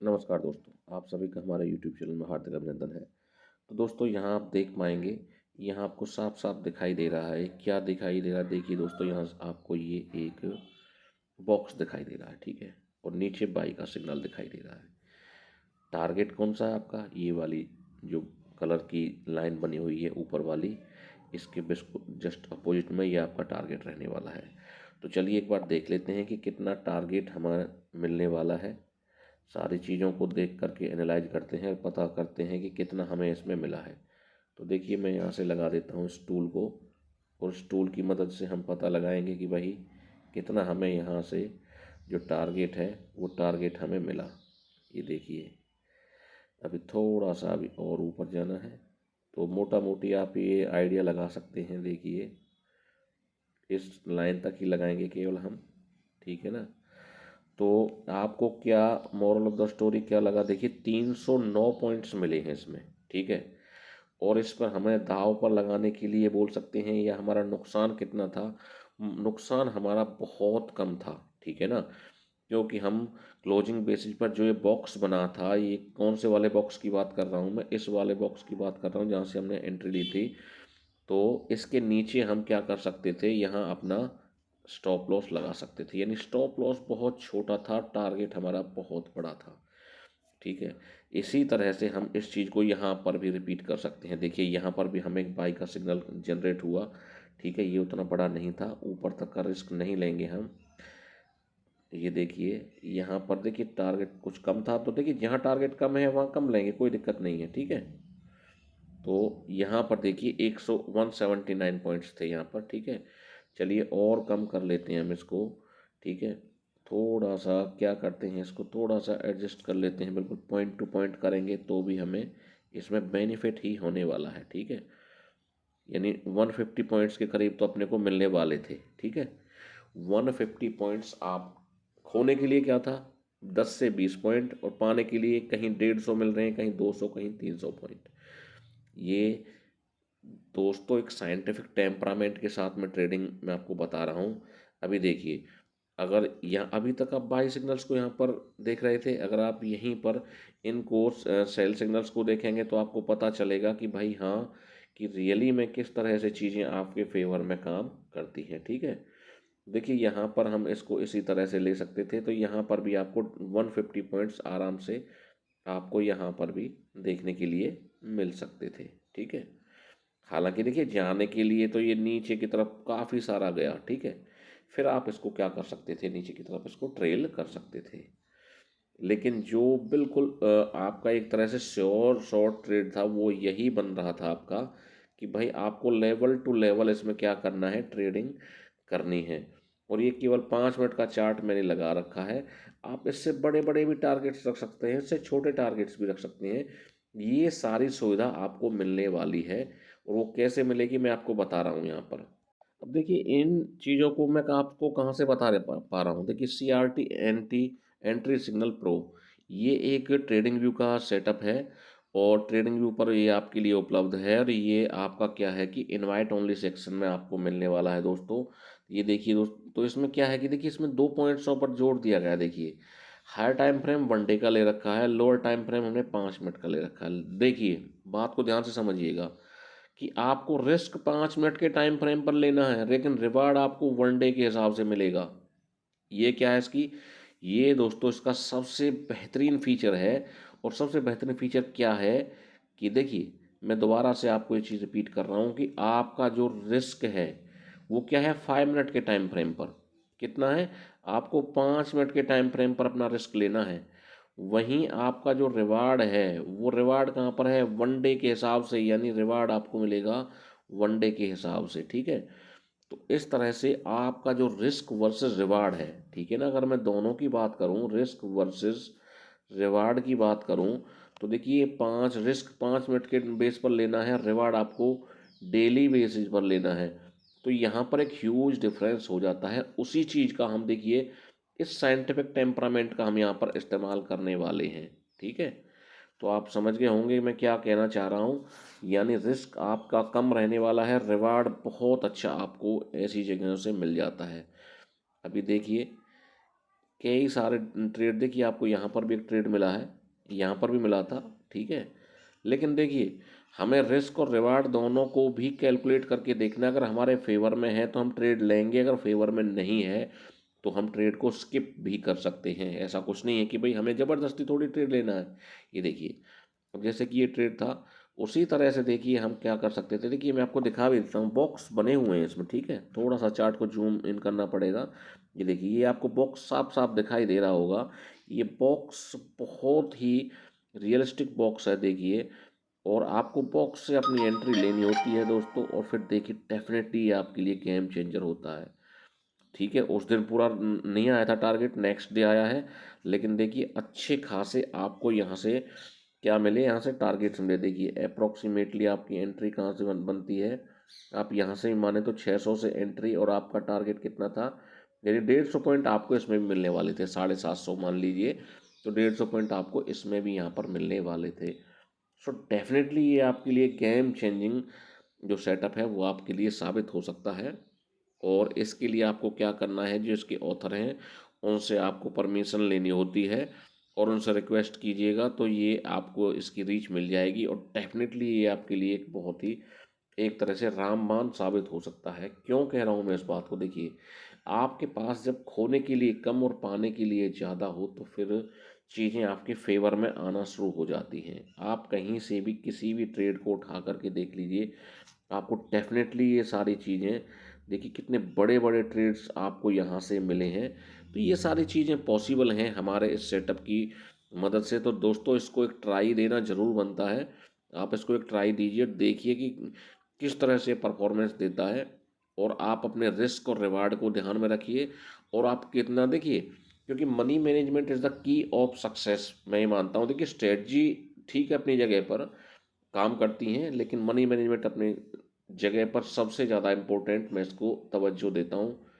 नमस्कार दोस्तों, आप सभी का हमारे यूट्यूब चैनल में हार्दिक अभिनंदन है। तो दोस्तों यहाँ आप देख पाएंगे, यहाँ आपको साफ साफ दिखाई दे रहा है। क्या दिखाई दे रहा है? देखिए दोस्तों, यहाँ आपको ये एक बॉक्स दिखाई दे रहा है, ठीक है। और नीचे बाई का सिग्नल दिखाई दे रहा है। टारगेट कौन सा है आपका? ये वाली जो कलर की लाइन बनी हुई है ऊपर वाली, इसके बिल्कुल जस्ट अपोजिट में ये आपका टारगेट रहने वाला है। तो चलिए एक बार देख लेते हैं कि कितना टारगेट हमारा मिलने वाला है। सारी चीज़ों को देख करके एनालाइज करते हैं, पता करते हैं कि कितना हमें इसमें मिला है। तो देखिए मैं यहाँ से लगा देता हूँ इस टूल को, और इस टूल की मदद से हम पता लगाएंगे कि भाई कितना हमें यहाँ से जो टारगेट है वो टारगेट हमें मिला। ये देखिए, अभी थोड़ा सा अभी और ऊपर जाना है। तो मोटा मोटी आप ये आइडिया लगा सकते हैं। देखिए इस लाइन तक ही लगाएंगे केवल हम, ठीक है ना। तो आपको क्या मोरल ऑफ द स्टोरी क्या लगा? देखिए 309 पॉइंट्स मिले हैं इसमें, ठीक है। और इस पर हमें दाव पर लगाने के लिए बोल सकते हैं या हमारा नुकसान कितना था? नुकसान हमारा बहुत कम था, ठीक है ना। क्योंकि हम क्लोजिंग बेसिस पर जो ये बॉक्स बना था, ये कौन से वाले बॉक्स की बात कर रहा हूँ मैं? इस वाले बॉक्स की बात कर रहा हूँ जहाँ से हमने एंट्री ली थी। तो इसके नीचे हम क्या कर सकते थे? यहाँ अपना स्टॉप लॉस लगा सकते थे। यानी स्टॉप लॉस बहुत छोटा था, टारगेट हमारा बहुत बड़ा था, ठीक है। इसी तरह से हम इस चीज़ को यहाँ पर भी रिपीट कर सकते हैं। देखिए यहाँ पर भी हमें एक बाई का सिग्नल जनरेट हुआ, ठीक है। ये उतना बड़ा नहीं था, ऊपर तक का रिस्क नहीं लेंगे हम। ये देखिए यहाँ पर देखिए टारगेट कुछ कम था, तो देखिए जहाँ टारगेट कम है वहाँ कम लेंगे, कोई दिक्कत नहीं है, ठीक है। तो यहाँ पर देखिए 179 पॉइंट्स थे यहाँ पर, ठीक है। चलिए और कम कर लेते हैं हम इसको, ठीक है। थोड़ा सा क्या करते हैं, इसको थोड़ा सा एडजस्ट कर लेते हैं। बिल्कुल पॉइंट टू पॉइंट करेंगे तो भी हमें इसमें बेनिफिट ही होने वाला है, ठीक है। यानी 150 पॉइंट्स के करीब तो अपने को मिलने वाले थे, ठीक है। 150 पॉइंट्स आप खोने के लिए क्या था? 10 से 20 पॉइंट, और पाने के लिए कहीं 150 मिल रहे हैं, कहीं 200, कहीं 300 पॉइंट। ये दोस्तों एक साइंटिफिक टेम्परामेंट के साथ में ट्रेडिंग मैं आपको बता रहा हूँ। अभी देखिए, अगर यहाँ अभी तक आप बाई सिग्नल्स को यहाँ पर देख रहे थे, अगर आप यहीं पर इनको सेल सिग्नल्स को देखेंगे तो आपको पता चलेगा कि भाई हाँ, कि रियली में किस तरह से चीज़ें आपके फेवर में काम करती हैं, ठीक है। देखिए यहाँ पर हम इसको इसी तरह से ले सकते थे, तो यहाँ पर भी आपको 150 पॉइंट्स आराम से आपको यहाँ पर भी देखने के लिए मिल सकते थे, ठीक है। हालांकि देखिए जाने के लिए तो ये नीचे की तरफ काफ़ी सारा गया, ठीक है। फिर आप इसको क्या कर सकते थे? नीचे की तरफ इसको ट्रेल कर सकते थे। लेकिन जो बिल्कुल आपका एक तरह से श्योर शॉर्ट ट्रेड था, वो यही बन रहा था आपका कि भाई आपको लेवल टू लेवल इसमें क्या करना है? ट्रेडिंग करनी है। और ये केवल 5 मिनट का चार्ट मैंने लगा रखा है। आप इससे बड़े बड़े भी टारगेट्स रख सकते हैं, इससे छोटे टारगेट्स भी रख सकते हैं। ये सारी सुविधा आपको मिलने वाली है, और वो कैसे मिलेगी मैं आपको बता रहा हूँ यहाँ पर। अब देखिए इन चीज़ों को मैं आपको कहाँ से बता पा रहा हूँ। देखिए CRT एंट्री सिग्नल प्रो, ये एक ट्रेडिंग व्यू का सेटअप है, और ट्रेडिंग व्यू पर ये आपके लिए उपलब्ध है। और ये आपका क्या है कि इनवाइट ओनली सेक्शन में आपको मिलने वाला है दोस्तों। ये देखिए दोस्त, तो इसमें क्या है कि देखिए इसमें 2 पॉइंट्सों पर जोड़ दिया गया है। देखिए हायर टाइम फ्रेम 1 डे का ले रखा है, लोअर टाइम फ्रेम हमने 5 मिनट का ले रखा है। देखिए बात को ध्यान से समझिएगा कि आपको रिस्क 5 मिनट के टाइम फ्रेम पर लेना है, लेकिन रिवार्ड आपको 1 डे के हिसाब से मिलेगा। ये क्या है इसकी? ये दोस्तों इसका सबसे बेहतरीन फीचर है। और सबसे बेहतरीन फीचर क्या है कि देखिए मैं दोबारा से आपको ये चीज़ रिपीट कर रहा हूँ कि आपका जो रिस्क है वो क्या है? 5 मिनट के टाइम फ्रेम पर कितना है? आपको 5 मिनट के टाइम फ्रेम पर अपना रिस्क लेना है। वहीं आपका जो रिवार्ड है वो रिवार्ड कहाँ पर है? 1 डे के हिसाब से, यानी रिवार्ड आपको मिलेगा 1 डे के हिसाब से, ठीक है। तो इस तरह से आपका जो रिस्क वर्सेस रिवार्ड है, ठीक है ना, अगर मैं दोनों की बात करूं, रिस्क वर्सेस रिवार्ड की बात करूं, तो देखिए 5 मिनट के बेस पर लेना है, रिवार्ड आपको डेली बेसिस पर लेना है। तो यहाँ पर एक ह्यूज डिफरेंस हो जाता है। उसी चीज़ का हम देखिए इस साइंटिफिक टेम्परामेंट का हम यहाँ पर इस्तेमाल करने वाले हैं, ठीक है। तो आप समझ गए होंगे मैं क्या कहना चाह रहा हूँ। यानी रिस्क आपका कम रहने वाला है, रिवार्ड बहुत अच्छा आपको ऐसी जगहों से मिल जाता है। अभी देखिए कई सारे ट्रेड देखिए, आपको यहाँ पर भी एक ट्रेड मिला है, यहाँ पर भी मिला था, ठीक है। लेकिन देखिए, हमें रिस्क और रिवार्ड दोनों को भी कैलकुलेट करके देखना है। अगर हमारे फेवर में है तो हम ट्रेड लेंगे, अगर फेवर में नहीं है तो हम ट्रेड को स्किप भी कर सकते हैं। ऐसा कुछ नहीं है कि भाई हमें ज़बरदस्ती थोड़ी ट्रेड लेना है। ये देखिए, अब जैसे कि ये ट्रेड था, उसी तरह से देखिए हम क्या कर सकते थे। देखिए मैं आपको दिखा भी देता हूँ, बॉक्स बने हुए हैं इसमें, ठीक है। थोड़ा सा चार्ट को जूम इन करना पड़ेगा। ये देखिए, ये आपको बॉक्स साफ साफ दिखाई दे रहा होगा। ये बॉक्स बहुत ही रियलिस्टिक बॉक्स है, देखिए। और आपको बॉक्स से अपनी एंट्री लेनी होती है दोस्तों, और फिर देखिए डेफिनेटली ये आपके लिए गेम चेंजर होता है, ठीक है। उस दिन पूरा नहीं आया था टारगेट, नेक्स्ट डे आया है। लेकिन देखिए अच्छे खासे आपको यहाँ से क्या मिले, यहाँ से टारगेट्स मिले। देखिए अप्रोक्सीमेटली आपकी एंट्री कहाँ से बनती है, आप यहाँ से ही माने तो 600 से एंट्री, और आपका टारगेट कितना था, यानी 150 पॉइंट आपको इसमें भी मिलने वाले थे, 750 मान लीजिए। तो 150 पॉइंट आपको इसमें भी यहाँ पर मिलने वाले थे। सो डेफिनेटली ये आपके लिए गेम चेंजिंग जो सेटअप है वो आपके लिए साबित हो सकता है। और इसके लिए आपको क्या करना है, जो इसके ऑथर हैं उनसे आपको परमिशन लेनी होती है, और उनसे रिक्वेस्ट कीजिएगा तो ये आपको इसकी रीच मिल जाएगी। और डेफिनेटली ये आपके लिए एक बहुत ही एक तरह से रामबाण साबित हो सकता है। क्यों कह रहा हूँ मैं इस बात को, देखिए आपके पास जब खोने के लिए कम और पाने के लिए ज़्यादा हो तो फिर चीज़ें आपके फेवर में आना शुरू हो जाती हैं। आप कहीं से भी किसी भी ट्रेड को उठा करके देख लीजिए, आपको डेफिनेटली ये सारी चीज़ें, देखिए कितने बड़े बड़े ट्रेड्स आपको यहाँ से मिले हैं। तो ये सारी चीज़ें पॉसिबल हैं हमारे इस सेटअप की मदद से। तो दोस्तों इसको एक ट्राई देना ज़रूर बनता है। आप इसको एक ट्राई दीजिए, देखिए कि किस तरह से परफॉर्मेंस देता है। और आप अपने रिस्क और रिवार्ड को ध्यान में रखिए, और आप कितना देखिए, क्योंकि money management is the key of success, मैं ये मानता हूँ। देखिए स्ट्रेटजी ठीक है अपनी जगह पर काम करती हैं, लेकिन मनी मैनेजमेंट अपनी जगह पर सबसे ज़्यादा इम्पोर्टेंट मैं इसको तवज्जो देता हूँ।